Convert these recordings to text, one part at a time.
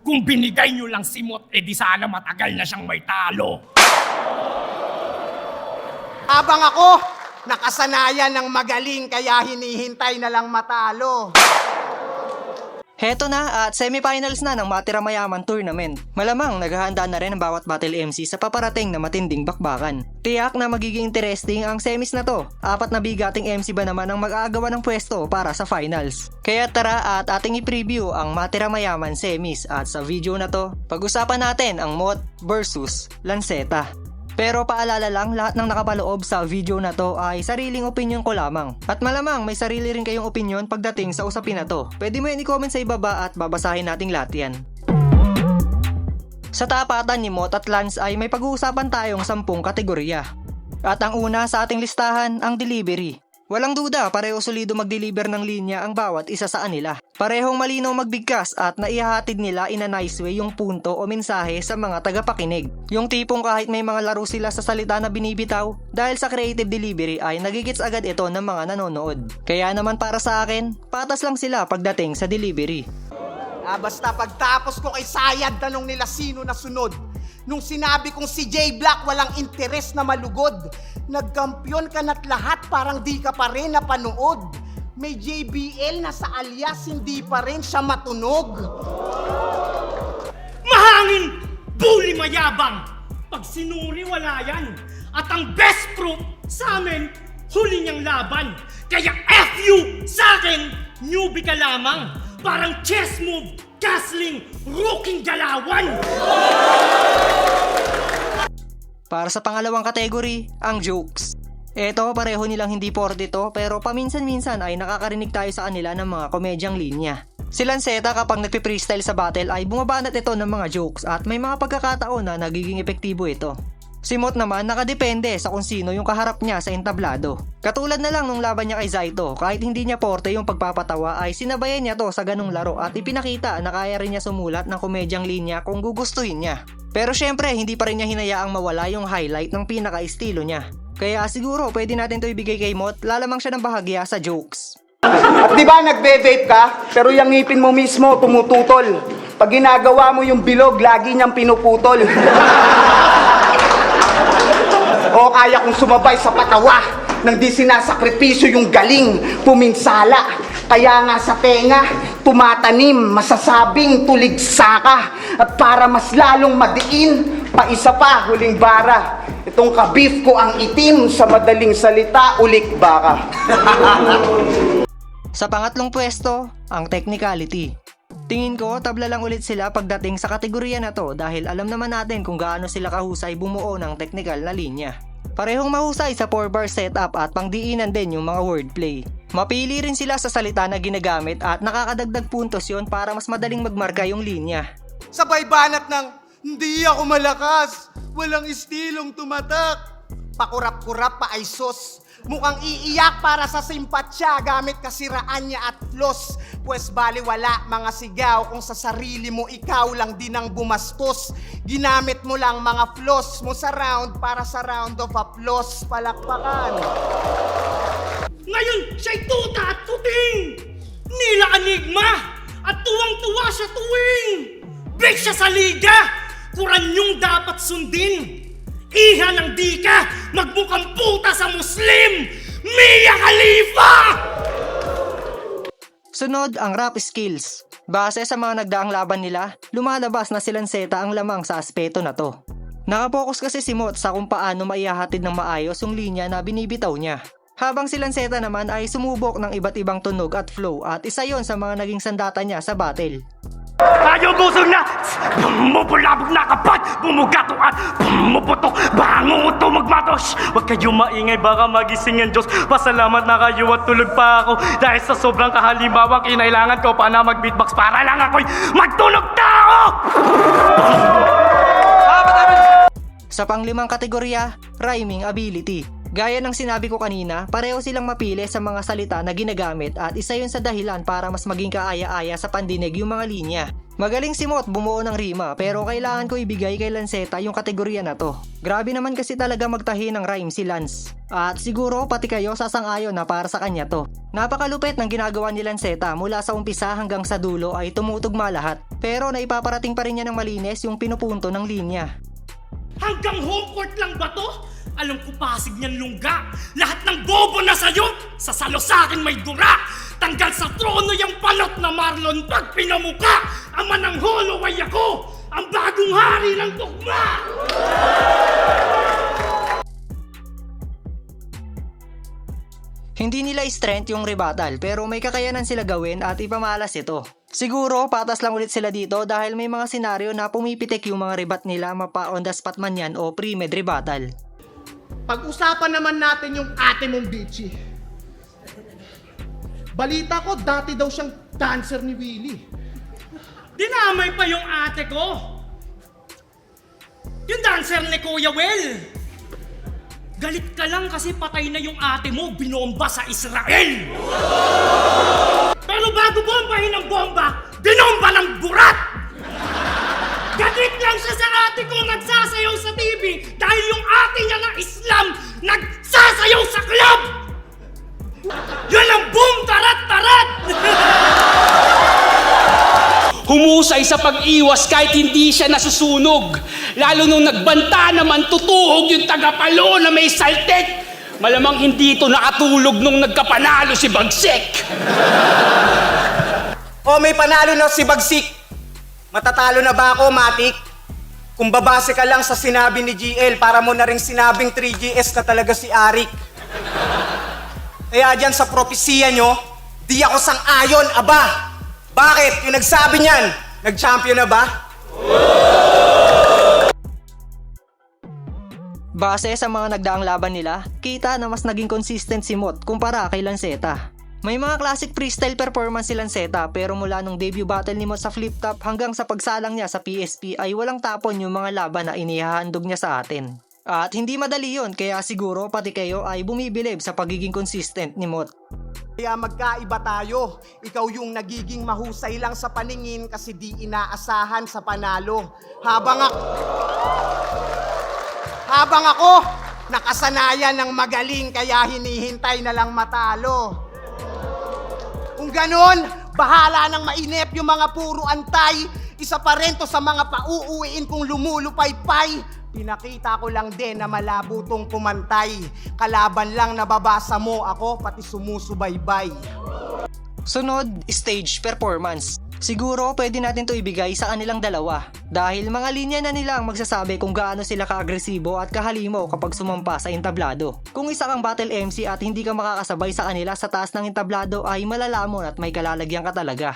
Kung binigay nyo lang si Mot, edi sana matagal na siyang may talo. Habang ako, nakasanayan ng magaling kaya hinihintay na lang matalo. Heto na at semifinals na ng Matira Mayaman Tournament. Malamang naghahanda na rin ang bawat battle MC sa paparating na matinding bakbakan. Tiyak na magiging interesting ang semis na to. 4 na bigating MC ba naman ang mag-aagawan ng pwesto para sa finals. Kaya tara at ating i-preview ang Matira Mayaman semis at sa video na to, pag-usapan natin ang Mot versus Lanceta. Pero paalala lang, lahat ng nakapaloob sa video na to ay sariling opinion ko lamang. At malamang may sarili rin kayong opinion pagdating sa usapin na to. Pwede mo yan i-comment sa ibaba at babasahin nating lahat yan. Sa tapatan ni Mot at Lance ay may pag-uusapan tayong 10 kategorya. At ang una sa ating listahan, ang delivery. Walang duda, pareho solido mag-deliver ng linya ang bawat isa sa kanila. Parehong malinaw magbigkas at naihahatid nila in a nice way yung punto o mensahe sa mga tagapakinig. Yung tipong kahit may mga laro sila sa salita na binibitaw, dahil sa creative delivery ay nagigits agad ito ng mga nanonood. Kaya naman para sa akin, patas lang sila pagdating sa delivery. Basta pagtapos ko kay Sayad, tanong nila sino na sunod. Nung sinabi kong si J Black walang interes na malugod, nagkampiyon ka na't lahat parang di ka pa rin napanood. May JBL na sa alias hindi pa rin siya matunog. Mahangin, bully mayabang. Pag sinuri, wala yan. At ang best proof sa amin, huli niyang laban. Kaya F you sa akin, newbie ka lamang. Parang chess move, castling, rooking galawan. Para sa pangalawang kategory, ang jokes. Eto, pareho nilang hindi porte to pero paminsan-minsan ay nakakarinig tayo sa kanila ng mga komedyang linya. Si Lanceta kapag nagpe-freestyle sa battle ay bumabanat ito ng mga jokes at may mga pagkakataon na nagiging epektibo ito. Si Mot naman nakadepende sa kung sino yung kaharap niya sa entablado. Katulad na lang nung laban niya kay Zaito, kahit hindi niya porte yung pagpapatawa ay sinabayan niya to sa ganung laro at ipinakita na kaya rin niya sumulat ng komedyang linya kung gugustuhin niya. Pero syempre hindi pa rin niya hinayaang mawala yung highlight ng pinaka-estilo niya. Kaya siguro pwede natin to ibigay kay Mot, lalamang siya ng bahagya sa jokes. At di ba nagbe-vape ka, pero yung ngipin mo mismo tumututol. Pag ginagawa mo yung bilog, lagi niyang pinuputol. O kaya kung sumabay sa patawa nang di sinasakripisyo yung galing, puminsala. Kaya nga sa tenga, tumatanim, masasabing tuligsa ka. At para mas lalong madiin, pa isa pa, huling bara. Itong kabif ko ang itim, sa madaling salita, ulik baka. Sa pangatlong pwesto, ang technicality. Tingin ko, tabla lang ulit sila pagdating sa kategorya na to dahil alam naman natin kung gaano sila kahusay bumuo ng technical na linya. Parehong mahusay sa 4-bar setup at pangdiinan din yung mga wordplay. Mapili rin sila sa salita na ginagamit at nakakadagdag puntos yon para mas madaling magmarka yung linya. Sabay banat ng, hindi ako malakas, walang estilong tumatak. Pakurap-kurap pa ay sus. Mukhang iiyak para sa simpatsya gamit kasiraan niya at flaws. Pues baliwala mga sigaw kung sa sarili mo ikaw lang din ang bumastos. Ginamit mo lang mga flaws mo sa round para sa round of applause. Palakpakan. Ngayon, siya'y tuta at puting! Nila Enigma! At tuwang-tuwa siya tuwing! Break siya sa liga! Kuranyong dapat sundin! Iha ng di ka! Magmukhang puta sa Muslim! Mia Khalifa! Sunod ang rap skills. Base sa mga nagdaang laban nila, lumalabas na si Lanceta ang lamang sa aspeto na to. Nakapokus kasi si Mot sa kung paano maihahatid ng maayos yung linya na binibitaw niya. Habang si Lanceta naman ay sumubok ng iba't ibang tunog at flow at isa yon sa mga naging sandata niya sa battle. Ayaw busog na! Bumubulabog na kapat! Bumugato at bumuputok! Bango ito magmatos! Huwag kayo maingay, baka magising ang Diyos. Pasalamat na kayo at tulog pa ako. Dahil sa sobrang kahalimawa, kinailangan ko pa na mag-beatbox para lang ako'y magtunog tao! Sa panglimang kategorya, rhyming ability. Gaya ng sinabi ko kanina, pareho silang mapili sa mga salita na ginagamit at isa yun sa dahilan para mas maging kaaya-aya sa pandinig yung mga linya. Magaling si Mot bumuo ng rima pero kailangan ko ibigay kay Lanceta yung kategorya na to. Grabe naman kasi talaga magtahi ng rhyme si Lance. At siguro pati kayo sasang-ayon na para sa kanya to. Napakalupit ng ginagawa ni Lanceta mula sa umpisa hanggang sa dulo ay tumutugma lahat. Pero naipaparating pa rin niya ng malinis yung pinupunto ng linya. Hanggang home court lang ba to? Alam ko Pasig niyan lungga. Lahat ng bobo na sa'yo, sasalo sa'kin may dura. Tanggal sa trono yung palot na Marlon pag pinamuka. Ama ng Holloway ako, ang bagong hari ng tugma. Hindi nila strength yung rebuttal pero may kakayanan sila gawin at ipamalas ito. Siguro patas lang ulit sila dito dahil may mga senaryo na pumipitik yung mga rebat nila mapa on the spot man yan o pre-med rebuttal. Pag-usapan naman natin yung ate mong bitchy. Balita ko, dati daw siyang dancer ni Willie. Dinamay pa yung ate ko. Yung dancer ni Kuya Will. Galit ka lang kasi patay na yung ate mo, binomba sa Israel. Pero bago bombahin ang bomba, binomba ng burat. Galit lang siya sa ate ko nagsasayaw sa TV dahil yung ate niya na Islam nagsasayaw sa club. Yun ang boom tarat-tarat. Humusay sa pag-iwas kahit hindi siya nasusunog. Lalo nung nagbanta naman tutuhog yung tagapalo na may saltek. Malamang hindi ito nakatulog nung nagkapanalo si Bagsik. O may panalo na si Bagsik. Matatalo na ba ako, Matik? Kung babase ka lang sa sinabi ni GL, para mo na rin sinabing 3GS na talaga si Arik. Kaya dyan sa propesiya nyo, di ako sang-ayon, aba. Bakit? Yung nagsabi niyan, nag-champion na ba? Base sa mga nagdaang laban nila, kita na mas naging consistent si Mot kumpara kay Lanceta. May mga classic freestyle performance si Lanceta pero mula nung debut battle ni Mot sa flip top hanggang sa pagsalang niya sa PSP ay walang tapon yung mga laban na inihahandog niya sa atin. At hindi madali yon kaya siguro pati kayo ay bumibilib sa pagiging consistent ni Mot. Kaya magkaiba tayo. Ikaw yung nagiging mahusay lang sa paningin kasi di inaasahan sa panalo. Habang ako, nakasanayan ng magaling kaya hinihintay na lang matalo. Kung ganon, bahala nang mainip yung mga puro antay. Isa pa rin to sa mga pauuwiin kung lumulupaypay. Pinakita ko lang din na malabo tong pumantay. Kalaban lang nababasa mo ako, pati sumusubaybay. Sunod, stage performance. Siguro pwede natin to ibigay sa kanilang dalawa dahil mga linya na nila ang magsasabi kung gaano sila ka-agresibo at kahalimaw kapag sumampa sa entablado. Kung isa kang battle MC at hindi ka makakasabay sa kanila sa taas ng entablado ay malalamon at may kalalagyan ka talaga.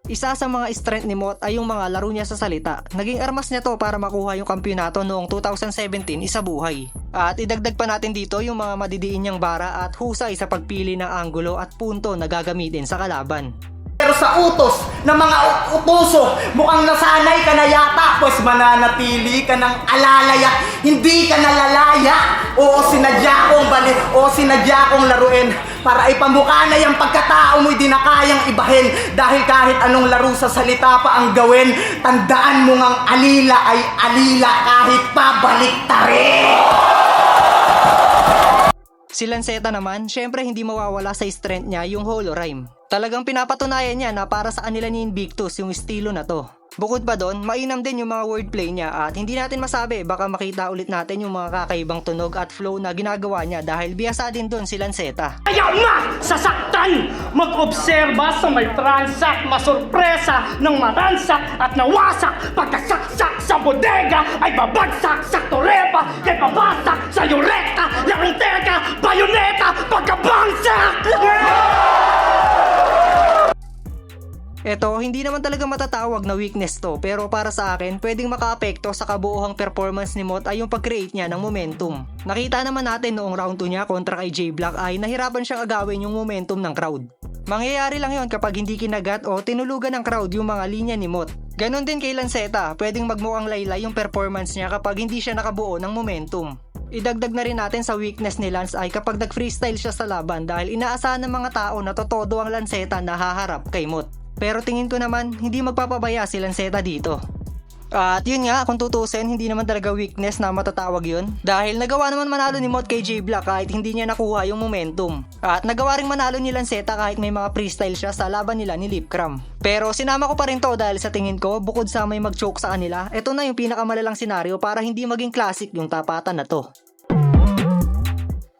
Isa sa mga strength ni Mot ay yung mga laro niya sa salita. Naging armas niya to para makuha yung kampyonato noong 2017 isa buhay. At idagdag pa natin dito yung mga madidiin niyang bara at husay sa pagpili ng anggulo at punto na gagamitin sa kalaban. Pero sa utos ng mga utuso, mukhang nasanay ka na yata, pues mananatili ka ng alalaya, hindi ka nalalaya. Oo, sinadya kong laruin para ipamukha na yung pagkatao mo'y di na kayang ibahin. Dahil kahit anong laro sa salita pa ang gawin, tandaan mo ngang alila ay alila kahit pabaliktarin. Si Lanceta naman, syempre hindi mawawala sa strength niya yung holo rhyme. Talagang pinapatunayan niya na para sa kanila ni Invictus yung estilo na to. Bukod pa doon, mainam din yung mga wordplay niya at hindi natin masabi baka makita ulit natin yung mga kakaibang tunog at flow na ginagawa niya dahil biyasa din doon si Lanceta. Ayaw masasaktan! Mag-obserba sa may transak, masurpresa ng maransak at nawasak. Pagkasaksak sa bodega ay babagsak sa torepa, kay babagsak sa yureka, larinteka, bayoneta, pagkabangsak! Eto, hindi naman talaga matatawag na weakness to pero para sa akin, pwedeng makaapekto sa kabuuhang performance ni Mot ay yung pag-create niya ng momentum. Nakita naman natin noong round 2 niya kontra kay J-Block ay nahirapan siyang agawin yung momentum ng crowd. Mangyayari lang yon kapag hindi kinagat o tinulugan ng crowd yung mga linya ni Mot. Ganon din kay Lanceta, pwedeng magmukhang laylay yung performance niya kapag hindi siya nakabuo ng momentum. Idagdag na rin natin sa weakness ni Lance ay kapag nag-freestyle siya sa laban dahil inaasahan ng mga tao na totodo ang Lanceta na haharap kay Mot. Pero tingin ko naman, hindi magpapabaya si Lanceta dito. At yun nga, kung tutusin, hindi naman talaga weakness na matatawag yun. Dahil nagawa naman manalo ni Mot kay J-Black kahit hindi niya nakuha yung momentum. At nagawa rin manalo ni Lanceta kahit may mga freestyle siya sa laban nila ni Lipcram. Pero sinama ko pa rin to dahil sa tingin ko, bukod sa may mag-choke sa kanila, ito na yung pinakamalalang senaryo para hindi maging classic yung tapatan na to.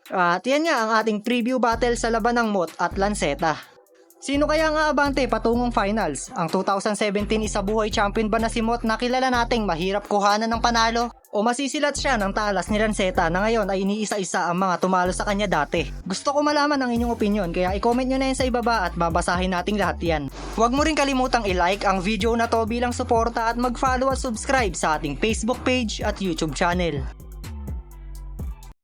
At yan nga ang ating preview battle sa laban ng Mot at Lanceta. Sino kaya nga abante patungong finals? Ang 2017 isabuhay champion ba na si Mot na kilala nating mahirap kuhanan ng panalo? O masisilat siya ng talas ni Lanceta na ngayon ay iniisa-isa ang mga tumalo sa kanya dati? Gusto ko malaman ang inyong opinion kaya i-comment nyo na yan sa ibaba at babasahin nating lahat yan. Huwag mo rin kalimutang i-like ang video na to bilang suporta at mag-follow at subscribe sa ating Facebook page at YouTube channel.